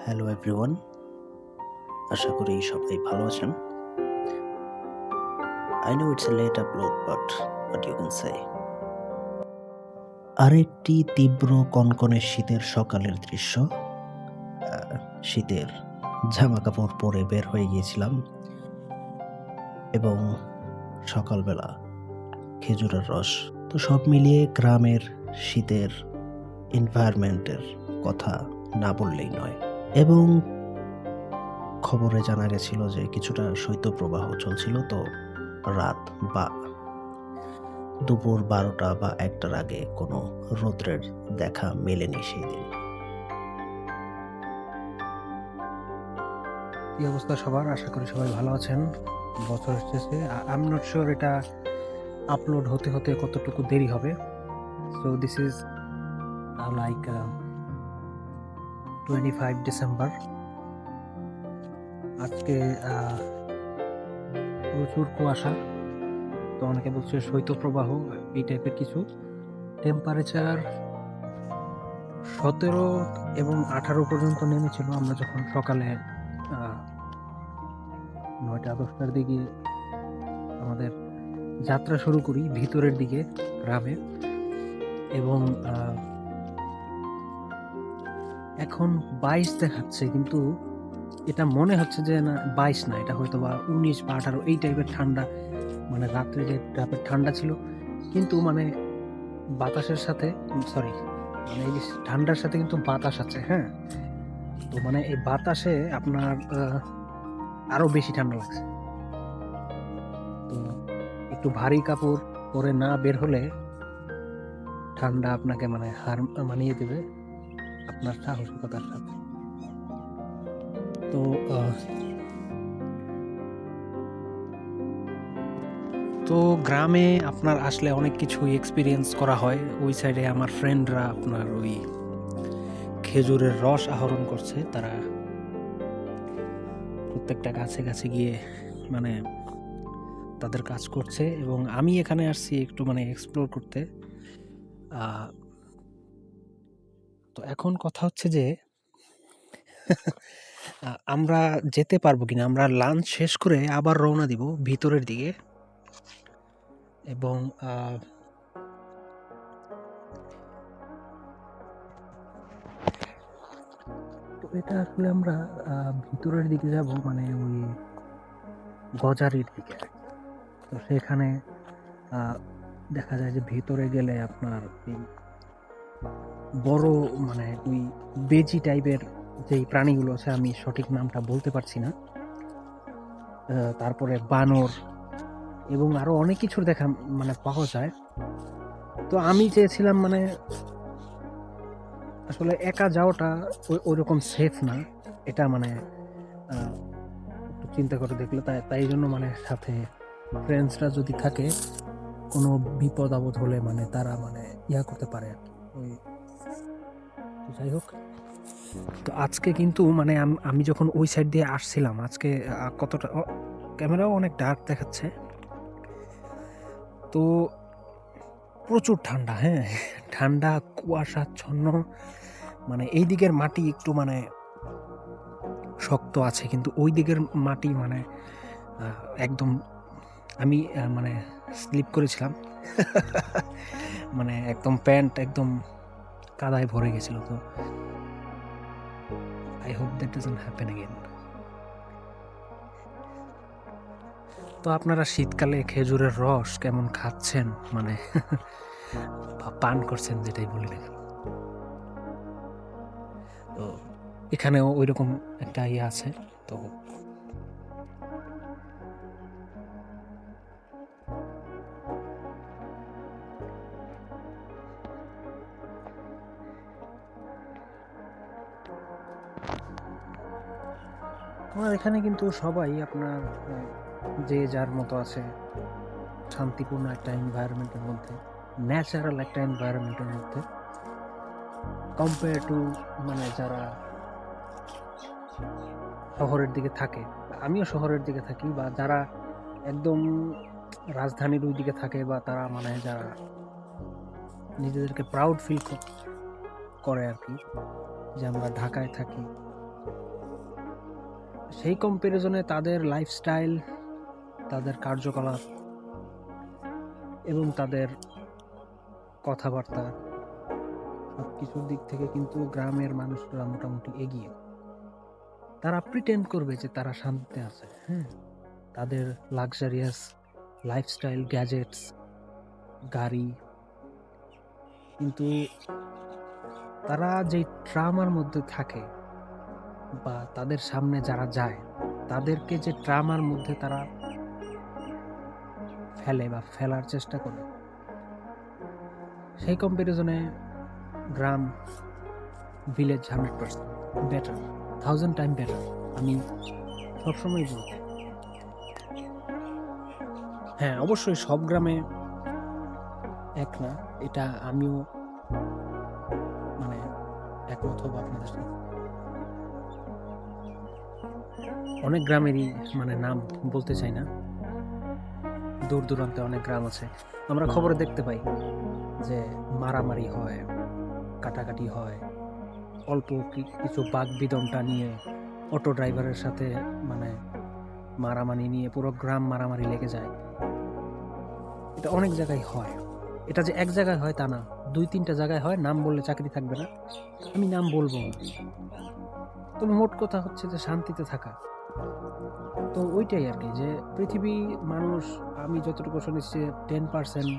Hello everyone, আশা করি সবাই ভালো আছেন। I know it's a late upload, but what you can say. আরেকটি তীব্র কনকনে শীতের সকালের দৃশ্য। শীতের জামা কাপড় পরে বের হয়ে গিয়েছিলাম এবং সকালবেলা খেজুরের রস। তো সব মিলিয়ে গ্রামের শীতের এনভায়রনমেন্টের কথা না বললেই নয়। এবং খবরে জানা গেছিল যে কিছুটা শৈত্যপ্রবাহ চলছিল, তো রাত বা দুপুর 12টা বা 1টার আগে কোনো রৌদ্রের দেখা মেলেনি সেই দিন। কি অবস্থা সবার? আশা করি সবাই ভালো আছেন। বছর শেষে আই এম নট শিওর এটা আপলোড হতে হতে কতটুকু দেরি হবে। So this is like 25 December. আজকে প্রচুর কুয়াশা, তো অনেকে বলছে শৈত্যপ্রবাহ এই টাইপের কিছু। টেম্পারেচার 17 এবং 18 পর্যন্ত নেমেছিল আমরা যখন সকালে 9টা-10টার দিকে আমাদের যাত্রা শুরু করি ভিতরের দিকে গ্রামে। এবং এখন 22 দেখাচ্ছে, কিন্তু এটা মনে হচ্ছে যে না 22 না, এটা হয়তো বা 19 বা 18 এই টাইপের ঠান্ডা। মানে রাত্রে যে টাইপের ঠান্ডা ছিল, কিন্তু মানে বাতাসের সাথে সরি মানে এই যে ঠান্ডার সাথে কিন্তু বাতাস আছে, হ্যাঁ। তো মানে এই বাতাসে আপনার আরো বেশি ঠান্ডা লাগছে। তো একটু ভারী কাপড় পরে না বের হলে ঠান্ডা আপনাকে মানে হার মানিয়ে দেবে আপনার সাহসিকতার সাথে। তো তো গ্রামে আপনার আসলে অনেক কিছু এক্সপিরিয়েন্স করা হয়। ওই সাইডে আমার ফ্রেন্ডরা আপনার ওই খেজুরের রস আহরণ করছে, তারা প্রত্যেকটা গাছে গাছে গিয়ে মানে তাদের কাজ করছে, এবং আমি এখানে আসছি একটু মানে এক্সপ্লোর করতে। তো এখন কথা হচ্ছে যে আমরা যেতে পারবো কিনা। আমরা লাঞ্চ শেষ করে আবার রওনা দিব ভিতরের দিকে, এবং তো এটা আসলে আমরা ভিতরের দিকে যাব, মানে ওই গজারির দিকে। তো সেখানে দেখা যায় যে ভিতরে গেলে আপনার বড় মানে ওই বেজি টাইপের যেই প্রাণীগুলো আছে, আমি সঠিক নামটা বলতে পারছি না, তারপরে বানর এবং আরো অনেক কিছুর দেখা মানে পাওয়া যায়। তো আমি চেয়েছিলাম মানে আসলে একা যাওয়াটা ওইরকম সেফ না, এটা মানে একটু চিন্তা করে দেখলে তাই তাই জন্য মানে সাথে ফ্রেন্ডসরা যদি থাকে, কোনো বিপদ আপদ হলে মানে তারা মানে ইয়া করতে পারে আর কি। ওই তো যাই হোক, তো আজকে কিন্তু মানে আমি যখন ওই সাইড দিয়ে আসছিলাম আজকে কতটা ক্যামেরাও অনেক ডার্ক দেখাচ্ছে, তো প্রচুর ঠান্ডা, হ্যাঁ। ঠান্ডা, কুয়াশাচ্ছন্ন, মানে এই দিকের মাটি একটু মানে শক্ত আছে, কিন্তু ওই দিকের মাটি মানে একদম আমি মানে স্লিপ করেছিলাম। মানে একদম প্যান্ট একদম কাদায় ভরে গেছিল। তো I hope that doesn't happen again. তো আপনারা শীতকালে খেজুরের রস কেমন খাচ্ছেন, মানে বা পান করছেন, যেটাই বলি না কেন। তো এখানেও ওইরকম একটা ইয়ে আছে। তো আমার এখানে কিন্তু সবাই আপনার যে যার মতো আছে, শান্তিপূর্ণ একটা এনভায়রনমেন্টের মধ্যে, ন্যাচারাল একটা এনভায়রনমেন্টের মধ্যে, কম্পেয়ার টু মানে যারা শহরের দিকে থাকে। আমিও শহরের দিকে থাকি, বা যারা একদম রাজধানীর ওই দিকে থাকে, বা তারা মানে যারা নিজেদেরকে প্রাউড ফিল করে আর কি, যে আমরা ঢাকায় থাকি, সেই কম্প্যারিজনে তাদের লাইফস্টাইল, তাদের কার্যকলাপ এবং তাদের কথাবার্তা সব কিছুর দিক থেকে কিন্তু গ্রামের মানুষরা মোটামুটি এগিয়ে। তারা প্রিটেন্ড করবে যে তারা শান্তিতে আছে, হ্যাঁ, তাদের লাক্সারিয়াস লাইফস্টাইল, গ্যাজেটস, গাড়ি, কিন্তু তারা যেই ট্রামার মধ্যে থাকে বা তাদের সামনে যারা যায় তাদেরকে যে ট্রামার মধ্যে তারা ফেলে বা ফেলার চেষ্টা করে, সেই কম্প্যারিজনে গ্রাম, ভিলেজ 100% বেটার, 1000 টাইম বেটার। আমি সবসময় বলবো। হ্যাঁ, অবশ্যই সব গ্রামে এক না, এটা আমিও মানে একমত হব আপনাদের সাথে। অনেক গ্রামেরই মানে নাম বলতে চাই না, দূর দূরান্তে অনেক গ্রাম আছে, আমরা খবরে দেখতে পাই যে মারামারি হয়, কাটাকাটি হয়, অল্প কিছু বাক বিদনটা নিয়ে অটো ড্রাইভারের সাথে মানে মারামারি নিয়ে পুরো গ্রাম মারামারি লেগে যায়। এটা অনেক জায়গায় হয়। এটা যে এক জায়গায় হয় তা না, 2-3টা জায়গায় হয়। নাম বললে চাকরি থাকবে না, আমি নাম বলবো না। তবে মোট কথা হচ্ছে যে শান্তিতে থাকা। তো ওইটাই আর কি, যে পৃথিবী মানুষ, আমি যতটুকু শুনেছি 10%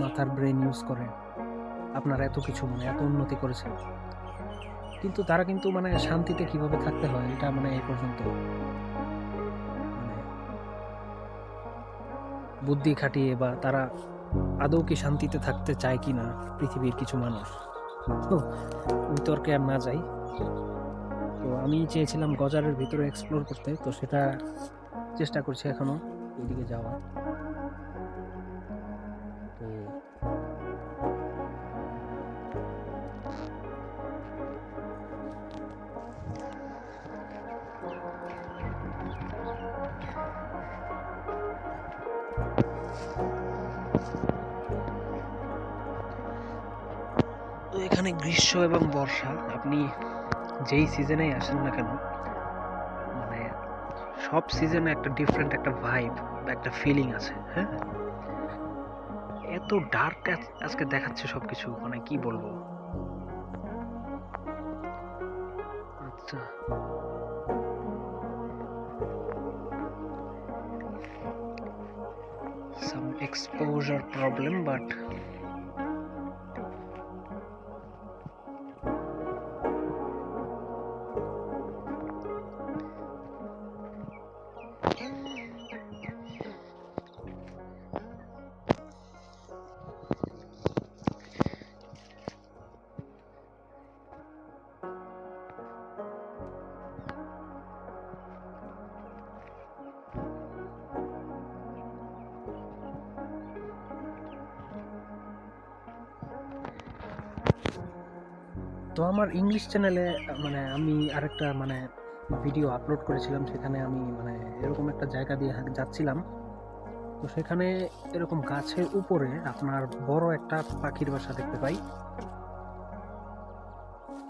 মাথার ব্রেন ইউজ করে। আপনার এত কিছু মানে এত উন্নতি করেছে, কিন্তু তারা কিন্তু মানে শান্তিতে কিভাবে থাকতে হয় এটা মানে এই পর্যন্ত মানে বুদ্ধি খাটিয়ে বা তারা আদৌ কি শান্তিতে থাকতে চায় কি না পৃথিবীর কিছু মানুষ। তো ওই তর্কে আর না যাই। তো আমি চেয়েছিলাম গজারের ভিতরে এক্সপ্লোর করতে, তো সেটা চেষ্টা করছি এখনো ওইদিকে যাওয়া। তো তো এখানে গ্রীষ্ম এবং বর্ষা, আপনি যেই সিজনেই আসেন না কেন, মানে সব সিজনে একটা ডিফারেন্ট একটা ভাইব বা একটা ফিলিং আছে। হ্যাঁ, এত ডার্ক আজকে দেখাচ্ছে সবকিছু, মানে কি বলবো। আচ্ছা, সাম এক্সপোজার প্রবলেম, বাট তো আমার ইংলিশ চ্যানেলে মানে আমি আরেকটা মানে ভিডিও আপলোড করেছিলাম, সেখানে আমি মানে এরকম একটা জায়গা দিয়ে যাচ্ছিলাম। তো সেখানে এরকম গাছের উপরে আপনার বড় একটা পাখির বাসা দেখতে পাই।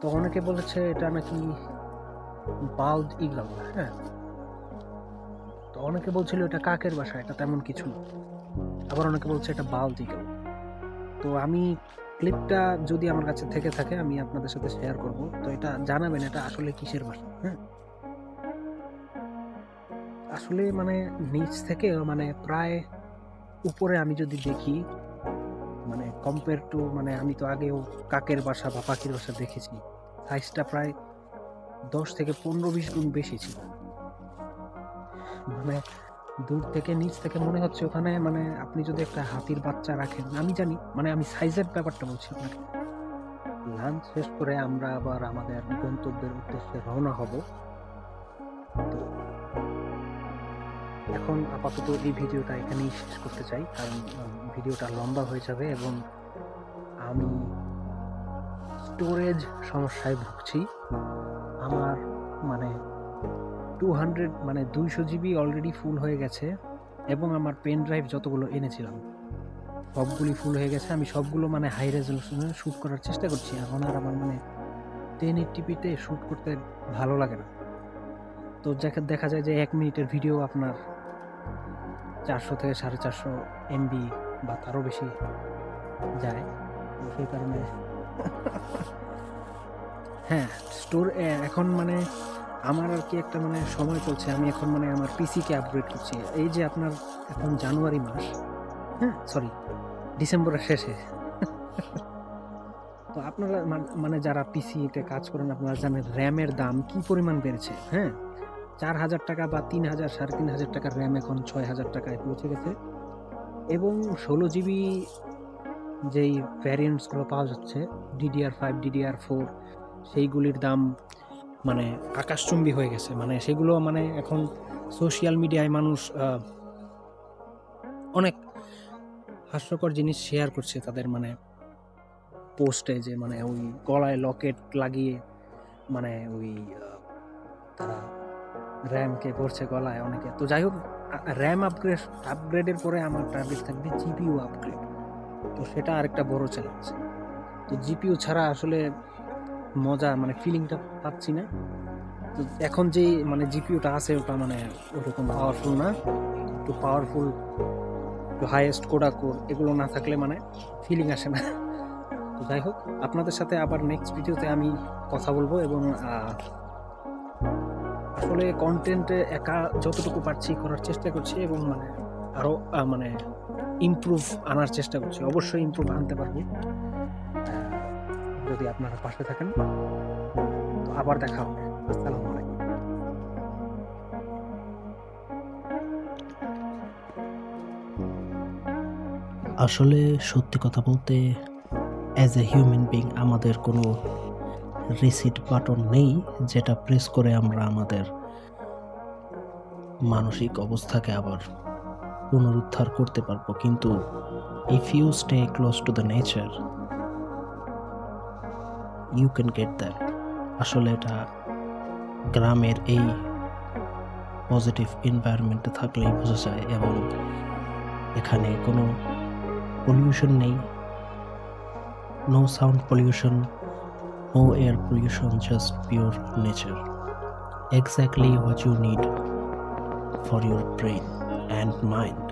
তো অনেকে বলেছে এটা নাকি বাল্ড ইগল। হ্যাঁ, তো অনেকে বলছিল এটা কাকের বাসা, এটা তেমন কিছু না। আবার অনেকে বলছে এটা বাল্ড ইগল। তো আমি ক্লিপটা যদি আমার কাছে থেকে থাকে আমি আপনাদের সাথে শেয়ার করব। তো এটা জানাবেন এটা আসলে কিসের বাসা। হ্যাঁ, আসলে মানে নিচ থেকে মানে প্রায় উপরে আমি যদি দেখি, মানে কম্পেয়ার টু, মানে আমি তো আগেও কাকের বাসা বা পাখির বাসা দেখেছি, সাইজটা প্রায় 10 থেকে 15-20 গুণ বেশি ছিল। মানে দূর থেকে নিচ থেকে মনে হচ্ছে ওখানে মানে আপনি যদি একটা হাতির বাচ্চা রাখেন, আমি জানি মানে আমি সাইজের ব্যাপারটা বলছি আপনাকে। লাঞ্চ শেষ করে আমরা আবার আমাদের গন্তব্যের উদ্দেশ্যে রওনা হব। তো এখন আপাতত এই ভিডিওটা এখানেই শেষ করতে চাই, কারণ ভিডিওটা লম্বা হয়ে যাবে এবং আমি স্টোরেজ সমস্যায় ভুগছি। আমার মানে 200 জিবি অলরেডি ফুল হয়ে গেছে এবং আমার পেন ড্রাইভ যতগুলো এনেছিলাম সবগুলি ফুল হয়ে গেছে। আমি সবগুলো মানে হাই রেজলিউশনে শ্যুট করার চেষ্টা করছি। এখন আর আমার মানে 1080p তে শ্যুট করতে ভালো লাগে না। তো দেখা যায় যে 1 মিনিটের ভিডিও আপনার 400 থেকে 450 এমবি বা তারও বেশি যায়। তো সেই কারণে হ্যাঁ, এখন মানে আমার আর কি একটা মানে সময় চলছে। আমি এখন মানে আমার পিসিকে আপগ্রেড করছি। এই যে আপনার এখন জানুয়ারি মাস, হ্যাঁ? সরি, ডিসেম্বরের শেষে। তো আপনারা মানে যারা পিসিতে কাজ করেন আপনারা জানেন র‍্যামের দাম কি পরিমাণ বেড়েছে, হ্যাঁ? ৳৪,০০০ বা ৩,০০০, ৳৩,৫০০ র‍্যাম এখন ৳৬,০০০ পৌঁছে গেছে এবং 16 জিবি যেই ভ্যারিয়েন্টস গুলো পাওয়া যাচ্ছে DDR5, DDR4 সেইগুলির দাম মানে আকাশচুম্বী হয়ে গেছে। মানে সেগুলো মানে এখন সোশ্যাল মিডিয়ায় মানুষ অনেক হাস্যকর জিনিস শেয়ার করছে তাদের মানে পোস্টে, যে মানে ওই গলায় লকেট লাগিয়ে মানে ওই তারা র‍্যামকে পড়ছে গলায় অনেকে। তো যাই হোক, র‍্যাম আপগ্রেডের পরে আমার টার্গেট থাকবে জিপিইউ আপগ্রেড। তো সেটা আরেকটা বড় চ্যালেঞ্জ। তো জিপিইউ ছাড়া আসলে মজা মানে ফিলিংটা পাচ্ছি না। তো এখন যেই মানে জিপিইউটা আছে ওটা মানে ওরকম পাওয়ারফুল না। একটু পাওয়ারফুল, একটু হাইয়েস্ট কোডা কোর এগুলো না থাকলে মানে ফিলিং আসে না। তো যাই হোক, আপনাদের সাথে আবার নেক্সট ভিডিওতে আমি কথা বলবো এবং আসলে কন্টেন্টে একা যতটুকু পারছি করার চেষ্টা করছি এবং মানে আরো মানে ইমপ্রুভ আনার চেষ্টা করছি। অবশ্যই ইমপ্রুভ আনতে পারবো যদি আপনারা পাশে থাকেন। তো আবার দেখা হবে। আসসালামু আলাইকুম। আসলে সত্যি কথা বলতে অ্যাজ এ হিউম্যান বিং আমাদের কোনো রিসিট বাটন নেই যেটা প্রেস করে আমরা আমাদের মানসিক অবস্থাকে আবার পুনরুদ্ধার করতে পারবো। কিন্তু if you stay close to the nature you can get that. আসলে এটা গ্রামের এই পজিটিভ এনভায়রনমেন্টে থাকলেই বোঝা যায় এবং এখানে কোনো পলিউশন নেই, no sound pollution, no air pollution, just pure nature, exactly what you need for your brain and mind.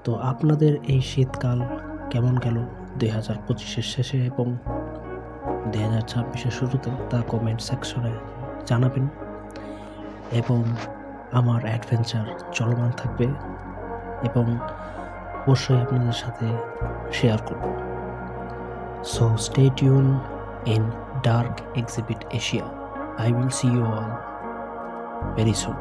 তো আপনাদের এই শীতকাল কেমন গেল 2025-এর শেষে এবং 2026-এর শুরুতে তা কমেন্ট সেকশনে জানাবেন এবং আমার অ্যাডভেঞ্চার চলমান থাকবে এবং অবশ্যই আপনাদের সাথে শেয়ার করব। So stay tune in dark exhibit Asia. I will see you all very soon.